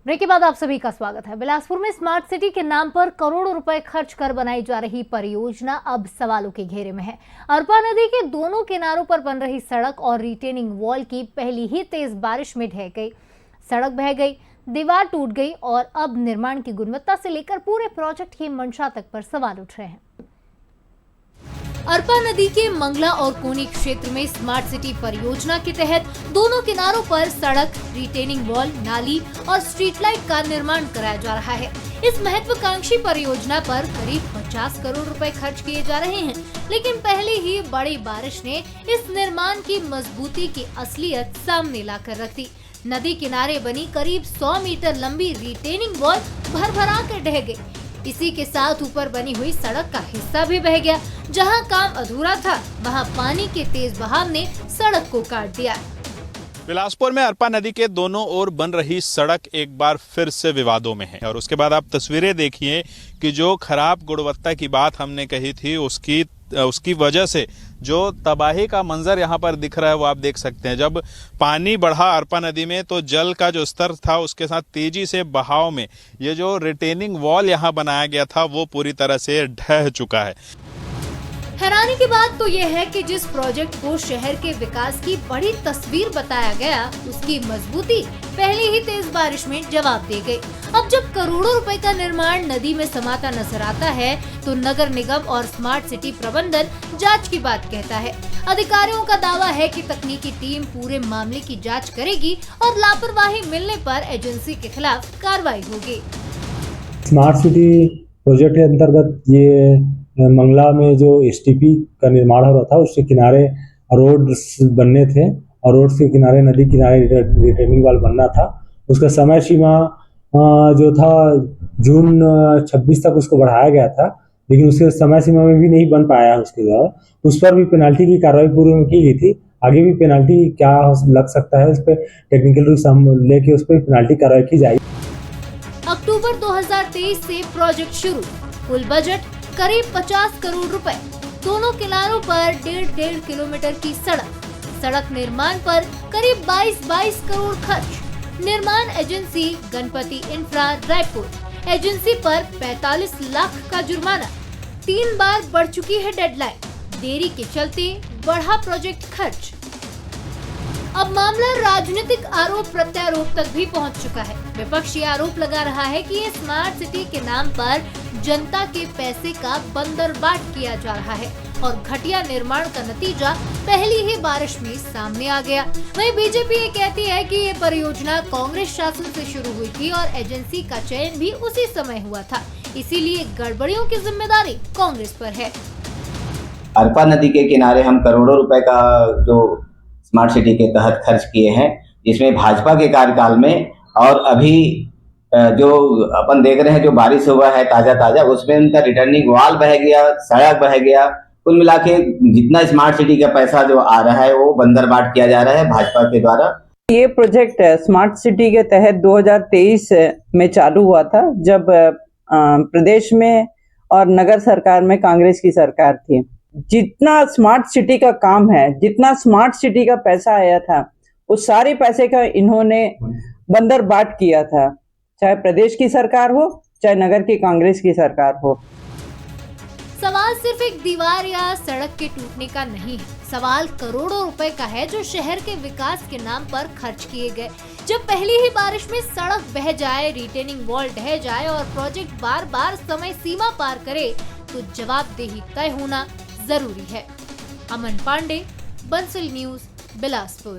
Break के बाद आप सभी का स्वागत है। बिलासपुर में स्मार्ट सिटी के नाम पर करोड़ों रुपए खर्च कर बनाई जा रही परियोजना अब सवालों के घेरे में है। अरपा नदी के दोनों किनारों पर बन रही सड़क और रिटेनिंग वॉल की पहली ही तेज बारिश में ढह गई। सड़क बह गई, दीवार टूट गई और अब निर्माण की गुणवत्ता से लेकर पूरे प्रोजेक्ट की मंशा तक पर सवाल उठ रहे हैं। अरपा नदी के मंगला और कोनी क्षेत्र में स्मार्ट सिटी परियोजना के तहत दोनों किनारों पर सड़क, रिटेनिंग वॉल, नाली और स्ट्रीट लाइट का निर्माण कराया जा रहा है। इस महत्वाकांक्षी परियोजना पर करीब 50 करोड़ रुपए खर्च किए जा रहे हैं, लेकिन पहले ही बड़ी बारिश ने इस निर्माण की मजबूती की असलियत सामने लाकर रख दी। नदी किनारे बनी करीब 100 मीटर लंबी रिटेनिंग वॉल भर-भरा कर ढह गई। इसी के साथ ऊपर बनी हुई सड़क का हिस्सा भी बह गया। जहां काम अधूरा था, वहां पानी के तेज बहाव ने सड़क को काट दिया। बिलासपुर में अरपा नदी के दोनों ओर बन रही सड़क एक बार फिर से विवादों में है और उसके बाद आप तस्वीरें देखिए कि जो खराब गुणवत्ता की बात हमने कही थी उसकी वजह से जो तबाही का मंजर यहाँ पर दिख रहा है वो आप देख सकते हैं। जब पानी बढ़ा अरपा नदी में तो जल का जो स्तर था उसके साथ तेजी से बहाव में ये जो रिटेनिंग वॉल यहाँ बनाया गया था वो पूरी तरह से ढह चुका है। हैरानी की बात तो ये है कि जिस प्रोजेक्ट को शहर के विकास की बड़ी तस्वीर बताया गया, उसकी मजबूती पहली ही तेज बारिश में जवाब दे गई। अब जब करोड़ों रुपए का निर्माण नदी में समाता नजर आता है, तो नगर निगम और स्मार्ट सिटी प्रबंधन जांच की बात कहता है। अधिकारियों का दावा है कि तकनीकी टीम पूरे मामले की जांच करेगी और लापरवाही मिलने पर एजेंसी के खिलाफ कार्रवाई होगी। स्मार्ट सिटी प्रोजेक्ट के अंतर्गत ये मंगला में जो एसटीपी का निर्माण हो रहा था, उसके किनारे रोड बनने थे और रोड के किनारे नदी किनारे रिटेनिंग वॉल बनना था। उसका समय सीमा जो था जून 26 तक उसको बढ़ाया गया था, लेकिन उसके समय सीमा में भी नहीं बन पाया उसके द्वारा। उस पर भी पेनाल्टी की कार्रवाई पूर्व में की गई थी। आगे भी पेनाल्टी क्या लग सकता है, उस पर टेक्निकल रूप लेके उस पर पेनाल्टी कार्रवाई की जाएगी। अक्टूबर 2023 से प्रोजेक्ट शुरू, कुल बजट करीब 50 करोड़ रुपए, दोनों किनारों पर 1.5 किलोमीटर की सड़क निर्माण पर करीब 22 करोड़ खर्च। निर्माण agency Ganpati infra Raipur, agency पर 45 लाख का जुर्माना। 3 बार बढ़ चुकी है डेडलाइन, देरी के चलते बढ़ा प्रोजेक्ट खर्च। अब मामला राजनीतिक आरोप प्रत्यारोप तक भी पहुंच चुका है। विपक्ष ये आरोप लगा रहा है कि ये स्मार्ट सिटी के नाम पर जनता के पैसे का बंदरबाट किया जा रहा है और घटिया निर्माण का नतीजा पहली ही बारिश में सामने आ गया। वहीं बीजेपी ये कहती है कि ये परियोजना कांग्रेस शासन से शुरू हुई थी और एजेंसी का चयन भी उसी समय हुआ था, इसीलिए गड़बड़ियों की जिम्मेदारी कांग्रेस पर है। अरपा नदी के किनारे हम करोड़ों रुपए का जो स्मार्ट सिटी के तहत खर्च किए हैं, जिसमें भाजपा के कार्यकाल में और अभी जो अपन देख रहे हैं जो बारिश हुआ है ताजा उसमें उनका रिटर्निंग वॉल बह गया, सड़क बह गया। कुल मिला के जितना स्मार्ट सिटी का पैसा जो आ रहा है वो बंदरबाट किया जा रहा है भाजपा के द्वारा। ये प्रोजेक्ट स्मार्ट सिटी के तहत 2023 में चालू हुआ था, जब प्रदेश में और नगर सरकार में कांग्रेस की सरकार थी। जितना स्मार्ट सिटी का काम है, जितना स्मार्ट सिटी का पैसा आया था, उस सारे पैसे का इन्होंने बंदरबाट किया था, चाहे प्रदेश की सरकार हो चाहे नगर की कांग्रेस की सरकार हो। सवाल सिर्फ एक दीवार या सड़क के टूटने का नहीं है, सवाल करोड़ों रुपए का है जो शहर के विकास के नाम पर खर्च किए गए। जब पहली ही बारिश में सड़क बह जाए, रिटेनिंग वॉल ढह जाए और प्रोजेक्ट बार समय सीमा पार करे, तो जवाबदेही तय होना जरूरी है। अमन पांडे, बंसल न्यूज, बिलासपुर।